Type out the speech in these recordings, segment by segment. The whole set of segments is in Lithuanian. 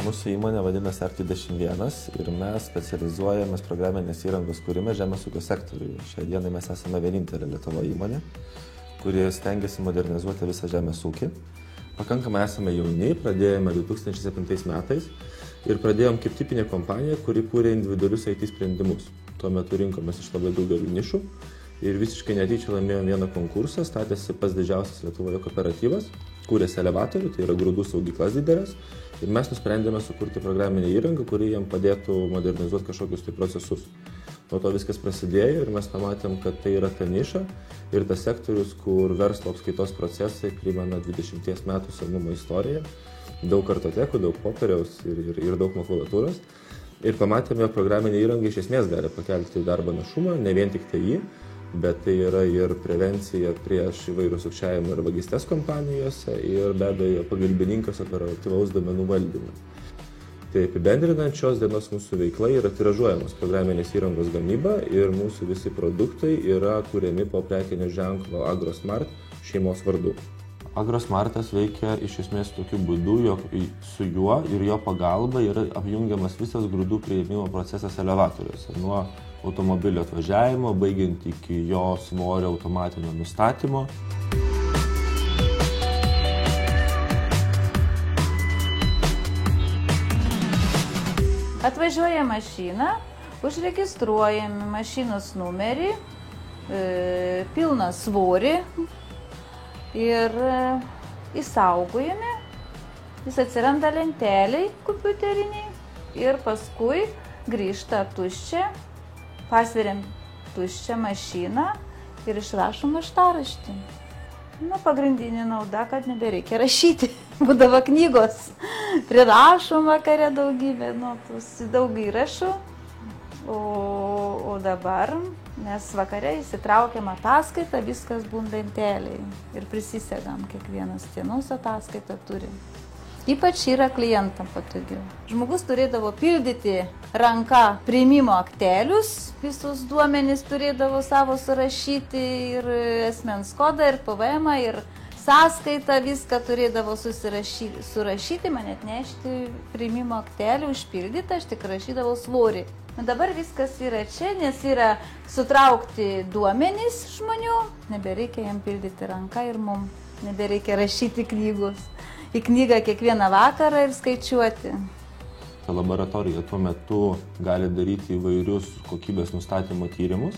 Mūsų įmonė vadinasi Arc21 ir mes specializuojamės programinės įrangos kūrime žemės ūkio sektoriuje. Šią dieną mes esame vienintelė Lietuvoje įmonė, kuri stengiasi modernizuoti visą žemės ūkį. Pakankamai esame jauni, pradėjome 2007 metais ir pradėjom kaip tipinė kompanija, kuri kūrė individualius IT sprendimus. Tuo metu rinkomės iš labai daugelių nišų ir visiškai netyčia laimėjom vieną konkursą, statėsi pats didžiausias Lietuvoje kooperatyvas, kūrėsi elevatorių, tai yra grūdų saugyklas didelės. Ir mes nusprendėme sukurti programinę įrangą, kuri jam padėtų modernizuoti kažkokius tai procesus. Nuo to viskas prasidėjo ir mes pamatėm, kad tai yra ta niša ir tas sektorius, kur verslo apskaitos procesai primena 20 metų senumo istoriją. Daug kartotekų, daug popieriaus ir daug makulatūros. Ir pamatėme, jog programinė įranga iš esmės gali pakelti darbo našumą, ne vien tik tai jį, bet tai yra ir prevencija prieš įvairių sukčiavimų ir vagystes kompanijose ir be abejo pagalbininkas operatyvaus duomenų valdyme. Tai apibendrinant, šios dienos mūsų veikla yra tiražuojamos programinės įrangos gamyba ir mūsų visi produktai yra kuriami po prekinio ženklo AgroSmart šeimos vardu. AgroSmartas veikia iš esmės tokiu būdu, jog su juo ir jo pagalba yra apjungiamas visas grūdų priėmimo procesas elevatoriuose. Nuo automobilio atvažiavimo, baigiant iki jo svorio automatinio nustatymo. Atvažiuoja mašina, užregistruojame mašinos numerį, pilną svorį ir įsaugojame. Jis atsiranda lenteliai kompiuteriniai ir paskui grįžta tuščia. Pasveriam tuščią mašiną ir išrašom važtaraštį. Pagrindinė nauda, kad nebereikia rašyti. Būdavo knygos. Prirašom vakare daugybę, daug įrašų. O dabar mes vakare įsitraukiam ataskaitą, viskas būna lenteliai. Ir prisisegam, kiekvienas dienos ataskaitą turim. Ypač yra klientam patogiau. Žmogus turėdavo pildyti ranka priėmimo aktelius, visus duomenys turėdavo savo surašyti ir asmens kodą, ir PVM, ir sąskaitą, viską turėdavo surašyti, man atnešti priėmimo aktelį, užpildyti, aš tik rašydavau svorį. Dabar viskas yra čia, nes yra sutraukti duomenys žmonių, nebereikia jam pildyti ranką ir mums nebereikia rašyti knygos. Į knygą kiekvieną vakarą ir skaičiuoti. Laboratorija tuo metu gali daryti įvairius kokybės nustatymo tyrimus.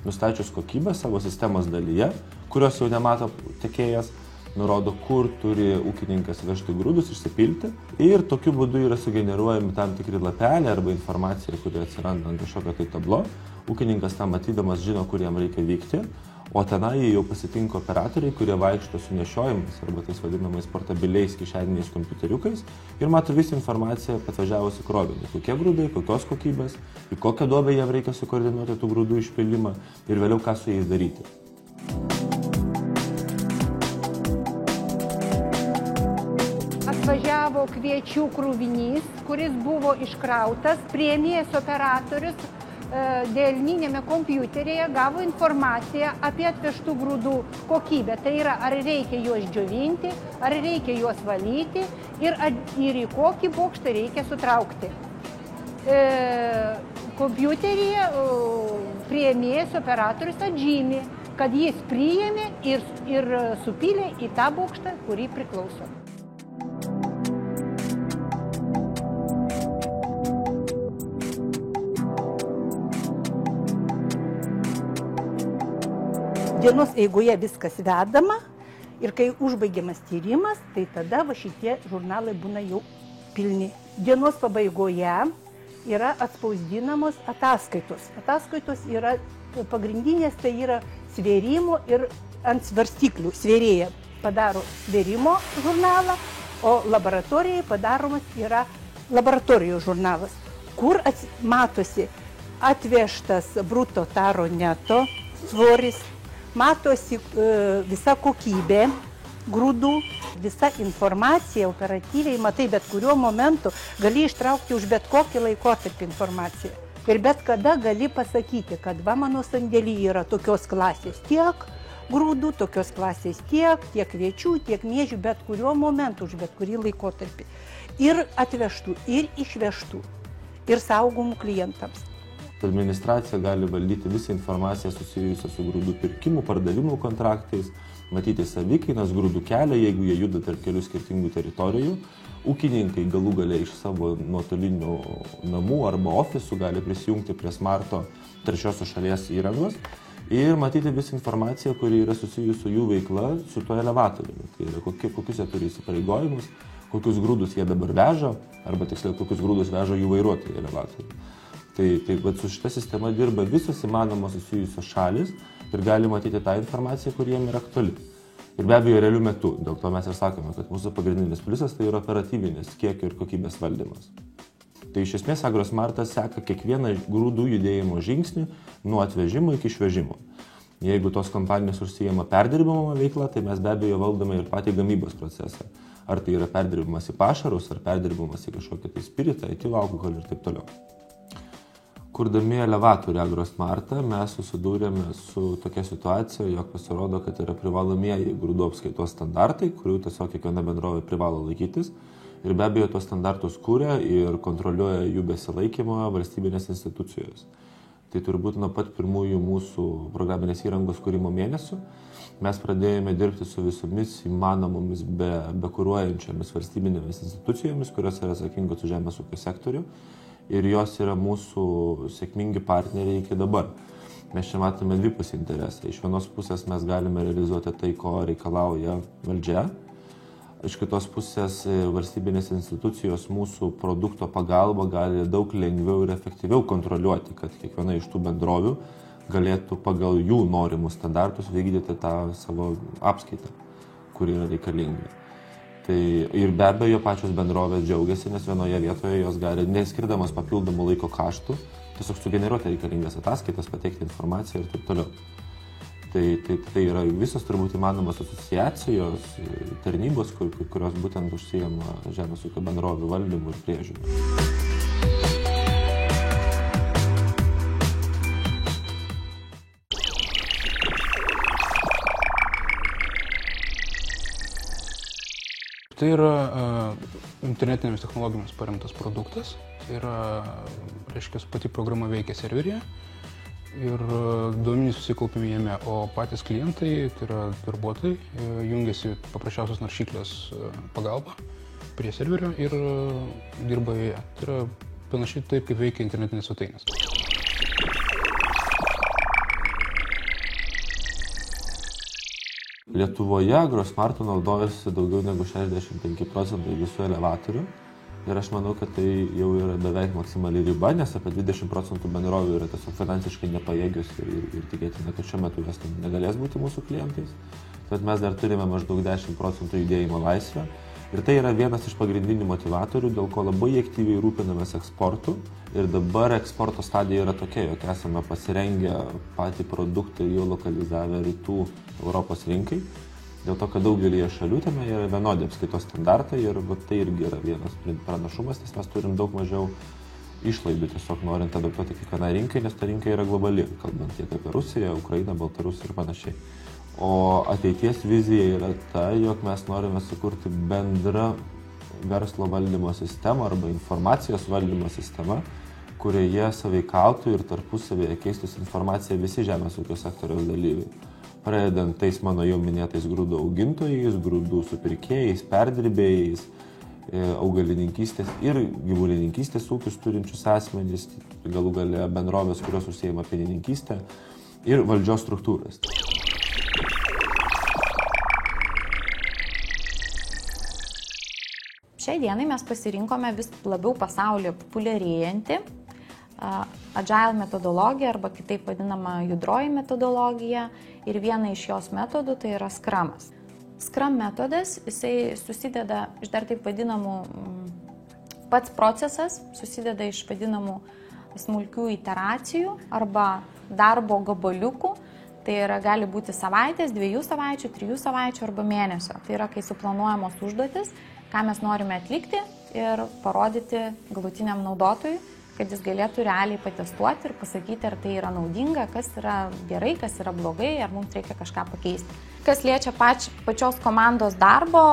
Nustačius kokybę savo sistemos dalyje, kurios jau nemato tiekėjas, nurodo, kur turi ūkininkas vežti grūdus, išsipilti ir tokiu būdu yra sugeneruojami tam tikri lapeliai arba informacija, kuri atsiranda ant kažkokio tai tablo. Ūkininkas tą matydamas žino, kur jam reikia vykti, o tenai jau pasitinka operatoriai, kurie vaikšto su nešiojimais arba tais vadinamais portabiliais kišeniniais kompiuteriukais ir mato visą informaciją atvažiavusi krovinį. Kokie grūdai, kokios kokybės, į kokią duobę jam reikia sukoordinuoti tų grūdų išpilimą ir vėliau ką su jais daryti. Atvažiavo kviečių krovinys, kuris buvo iškrautas, priėmėjęs operatorius delninėme kompiuteryje gavo informaciją apie atvežtų grūdų kokybę. Tai yra, ar reikia juos džiovinti, ar reikia juos valyti ir į kokį bokštą reikia sutraukti. Kompiuteryje priėmėjas operatorius atžymi, kad jis priėmė ir supylė į tą bokštą, kurį priklauso. Dienos eigoje viskas vedama ir kai užbaigiamas tyrimas, tai tada va šitie žurnalai būna jau pilni. Dienos pabaigoje yra atspausdinamos ataskaitos. Ataskaitos yra pagrindinės, tai yra svėrimo ir ant svarstyklių. Svėrėja padaro svėrimo žurnalą, o laboratorijai padaromas yra laboratorijos žurnalas, kur matosi atvežtas bruto taro neto svoris, matosi visa kokybė grūdų, visa informacija operatyviai, matai, bet kuriuo momentu gali ištraukti už bet kokį laikotarpį informaciją. Ir bet kada gali pasakyti, kad va mano sandėlyje yra tokios klasės tiek grūdų, tokios klasės tiek kviečių, tiek miežių, bet kuriuo momentu už bet kurį laikotarpį. Ir atvežtų, ir išvežtų, ir saugomų klientams. Administracija gali valdyti visą informaciją susijusią su grūdų pirkimų, pardavimų kontraktais, matyti savikainas, grūdų kelią, jeigu jie juda tarp kelių skirtingų teritorijų. Ūkininkai galų gale iš savo nuotolinių namų arba ofisų gali prisijungti prie smarto trečiosios šalies įrangos ir matyti visą informaciją, kuri yra susijusi su jų veikla, su tuo elevatoriumi. Tai yra, kokius jie turi įsipareigojimus, kokius grūdus jie dabar veža, arba tiksliau, kokius grūdus veža jų vairuotojai elevatoriui. Tai su šita sistema dirba visos įmanomos susijusios šalis ir gali matyti tą informaciją, kur jiem yra aktuali. Ir be abejo, realiu metu. Dėl to mes ir sakome, kad mūsų pagrindinis pliusas tai yra operatyvinis kiekio ir kokybės valdymas. Tai iš esmės Agrosmartas seka kiekvieną grūdų judėjimo žingsnį nuo atvežimo iki išvežimo. Jeigu tos kompanijos užsijama perdirbimo veikla, tai mes be abejo valdome ir patį gamybos procesą. Ar tai yra perdirbimas į pašarus, ar perdirbimas į kažkokį tai spiritą, etilo alkoholį ir taip toliau. Kurdami elevatorių Agrosmartą mes susidūrėme su tokia situacija, jog pasirodo, kad yra privalomieji grūdų apskaitos standartai, kurių tiesiog kiekviena bendrovė privalo laikytis. Ir be abejo, tos standartus kūrė ir kontroliuoja jų besilaikymą valstybinės institucijos. Tai turbūt nuo pat pirmųjų mūsų programinės įrangos kūrimo mėnesių mes pradėjome dirbti su visomis įmanomomis bekuruojančiomis valstybinėmis institucijomis, kurios yra atsakingos už žemės ūkio sektorių. Ir jos yra mūsų sėkmingi partneriai iki dabar. Mes čia matome dvipusį interesą. Iš vienos pusės mes galime realizuoti tai, ko reikalauja valdžia. Iš kitos pusės valstybinės institucijos mūsų produkto pagalba gali daug lengviau ir efektyviau kontroliuoti, kad kiekviena iš tų bendrovių galėtų pagal jų norimus standartus vykdyti tą savo apskaitą, kuri yra reikalinga. Tai ir be abejo pačios bendrovės džiaugiasi, nes vienoje vietoje jos gali, neskirdamas papildomų laiko kaštų, tiesiog sugeneruoti reikalingas ataskaitas, pateikti informaciją ir taip toliau. Tai yra visos turbūt įmanomos asociacijos, tarnybos, kurios būtent užsiima žemės ūkio bendrovių valdymu ir priežiūru. Tai yra internetinėmis technologijomis paremtas produktas. Tai yra, reiškia, pati programa veikia serveryje ir duomenys susikaupiami jame, o patys klientai, tai yra darbuotojai, jungiasi paprasčiausios naršyklės pagalba prie serverio ir dirba joje. Tai yra panašiai taip, kaip veikia internetinės svetainės. Lietuvoje Agrosmartu naudojasi daugiau negu 65% visų elevatorių ir aš manau, kad tai jau yra beveik maksimali riba, nes apie 20% bendrovių yra tiesiog finansiškai nepajėgius ir tikėtina, kad šiuo metu jos negalės būti mūsų klientais. Bet mes dar turime maždaug 10% judėjimo laisvę ir tai yra vienas iš pagrindinių motivatorių, dėl ko labai aktyviai rūpinamės eksportu. Ir dabar eksporto stadija yra tokia, jog esame pasirengę patį produktą jau lokalizavę rytų Europos rinkai. Dėl to, kad daugelį šalių tame yra vienodi apskaitos standartai ir tai irgi yra vienas pranašumas, nes mes turim daug mažiau išlaidų tiesiog norint adaptuoti kiekvieną rinkai, nes ta rinka yra globali, kalbant tiek apie Rusiją, Ukrainą, Baltarusiją ir panašiai. O ateities vizija yra ta, jog mes norime sukurti bendrą verslo valdymo sistemą arba informacijos valdymo sistemą, kurioje sąveikautų ir tarpusavėje keistųsi informacija visi žemės ūkio sektoriaus dalyviai. Pradedant tais mano jau minėtais grūdų augintojais, grūdų supirkėjais, perdirbėjais, augalininkystės ir gyvulininkystės ūkius turinčius asmenys, galų gale bendrovės, kurios užsiima pienininkystę ir valdžios struktūras. Šiai dienai mes pasirinkome vis labiau pasaulyje populiarėjantį Agile metodologiją arba kitaip vadinama judroji metodologija ir viena iš jos metodų tai yra Scrumas. Scrum metodas, jisai susideda iš dar taip vadinamų, pats procesas susideda iš vadinamų smulkių iteracijų arba darbo gabaliukų. Tai yra gali būti savaitės, 2 savaičių, 3 savaičių arba mėnesio. Tai yra, kai suplanuojamos užduotis, ką mes norime atlikti ir parodyti galutiniam naudotojui, kad jis galėtų realiai patestuoti ir pasakyti, ar tai yra naudinga, kas yra gerai, kas yra blogai, ar mums reikia kažką pakeisti. Kas liečia pačios komandos darbo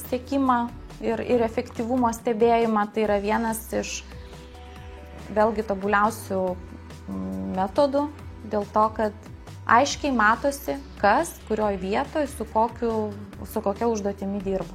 siekimą ir efektyvumo stebėjimą, tai yra vienas iš vėlgi tobuliausių metodų, dėl to, kad aiškiai matosi, kas, kurioj vietoje, su kokia užduotimi dirba.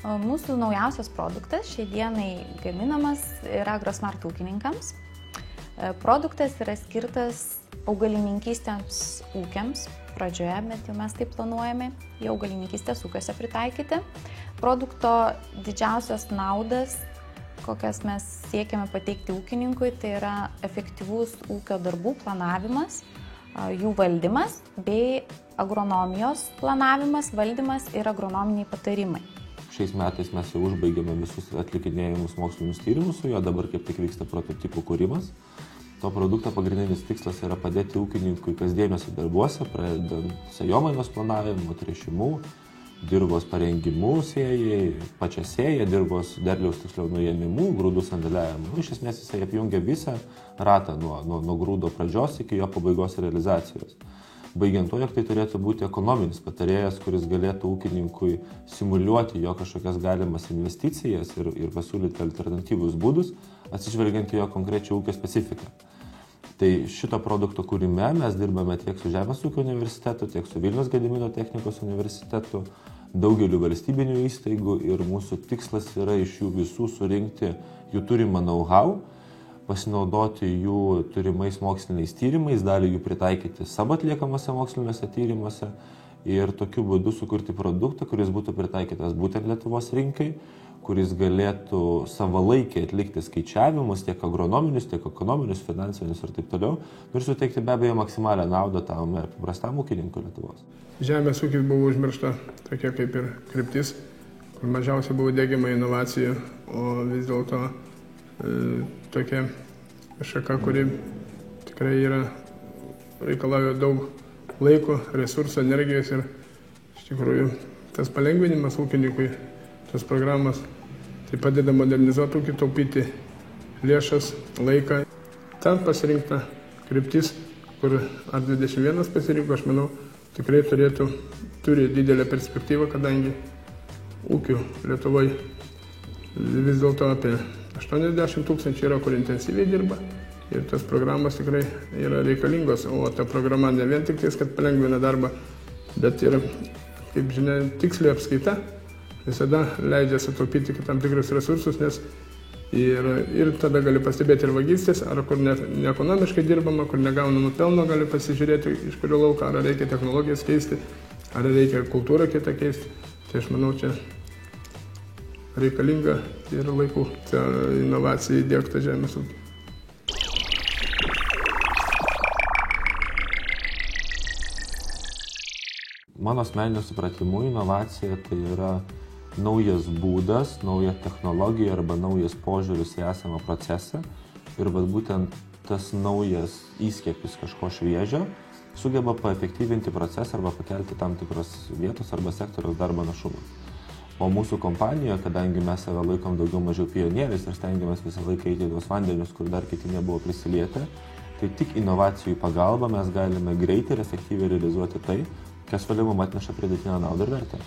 Mūsų naujausias produktas šiai dienai gaminamas yra Agrosmart ūkininkams. Produktas yra skirtas augalininkystės ūkiams. Pradžioje, bet jau mes taip planuojame, jau augalininkystės ūkiuose pritaikyti. Produkto didžiausias naudas, kokias mes siekiame pateikti ūkininkui, tai yra efektyvus ūkio darbų planavimas, jų valdymas bei agronomijos planavimas, valdymas ir agronominiai patarimai. Šiais metais mes jau užbaigėme visus atlikinėjimus mokslinius tyrimus su juo, dabar kaip tik vyksta prototipų kūrimas. To produkto pagrindinis tikslas yra padėti ūkininkui kasdieniuose darbuose, pradedant sėjomainos planavimu, tręšimu, dirvos parengimu sėjai, pačią sėją, dirvos derliaus tiksliau nuėmimu, grūdų sandėliavimu. Iš esmės jisai apjungia visą ratą nuo grūdo pradžios iki jo pabaigos realizacijos. Baigiant to, jog tai turėtų būti ekonominis patarėjas, kuris galėtų ūkininkui simuliuoti jo kažkokias galimas investicijas ir pasiūlyti alternatyvus būdus, atsižvelgiant į jo konkrečią ūkio specifiką. Tai šito produkto kūrime mes dirbame tiek su Žemės ūkio universitetu, tiek su Vilniaus Gedimino technikos universitetu, daugeliu valstybinių įstaigų ir mūsų tikslas yra iš jų visų surinkti jų turimą know-how, pasinaudoti jų turimais moksliniais tyrimais, dalį jų pritaikyti savo atliekamuose moksliniuose tyrimuose ir tokiu būdu sukurti produktą, kuris būtų pritaikytas būtent Lietuvos rinkai, kuris galėtų savalaikiai atlikti skaičiavimus, tiek agronominius, tiek ekonominius, finansinius ir taip toliau, ir suteikti be abejo maksimalią naudą tam paprastam ūkininkui Lietuvos. Žemės ūkis buvo užmiršta tokia kaip ir kryptis, kur mažiausiai buvo diegiama inovacija, o vis dėlto tokia šaka, kuri tikrai reikalauja daug laiko, resursų, energijos ir iš tikrųjų tas palengvinimas ūkininkui, tas programas, tai padeda modernizuoti ūkį, taupyti lėšas, laiką. Ten pasirinkta kryptis, kur R21 pasirinko, aš manau, tikrai turi didelę perspektyvą, kadangi ūkių Lietuvoje vis dėlto apie 80 000 yra, kur intensyviai dirba ir tas programas tikrai yra reikalingos, o ta programa ne vien tik tais, kad palengvina darbą, bet ir, kaip žinia, tiksliai apskaita visada leidžia sutaupyti tam tikrus resursus, nes ir tada gali pastebėti ir vagystės, ar kur neekonomiškai dirbama, kur negaunama pelno, gali pasižiūrėti, iš kurio lauko, ar reikia technologijas keisti, ar reikia kultūrą kitą keisti. Tai aš manau, čia reikalinga ir laiku ta inovacija įdiegta žemės ūkį. Mano asmeniniu supratimu inovacija tai yra naujas būdas, nauja technologija arba naujas požiūris į esamą procesą ir būtent tas naujas įskiepis kažko šviežio sugeba paefektyvinti procesą arba pakelti tam tikros vietos arba sektoriaus darbo našumą. O mūsų kompanijoje, kadangi mes save laikom daugiau mažiau pionieriais ir stengiamės visą laiką eiti į tuos vandenius, kur dar kiti nebuvo prisilietę, tai tik inovacijų pagalba mes galime greitai ir efektyviai realizuoti tai, kas vėliau mums atneša pridėtinę naudą ir vertę.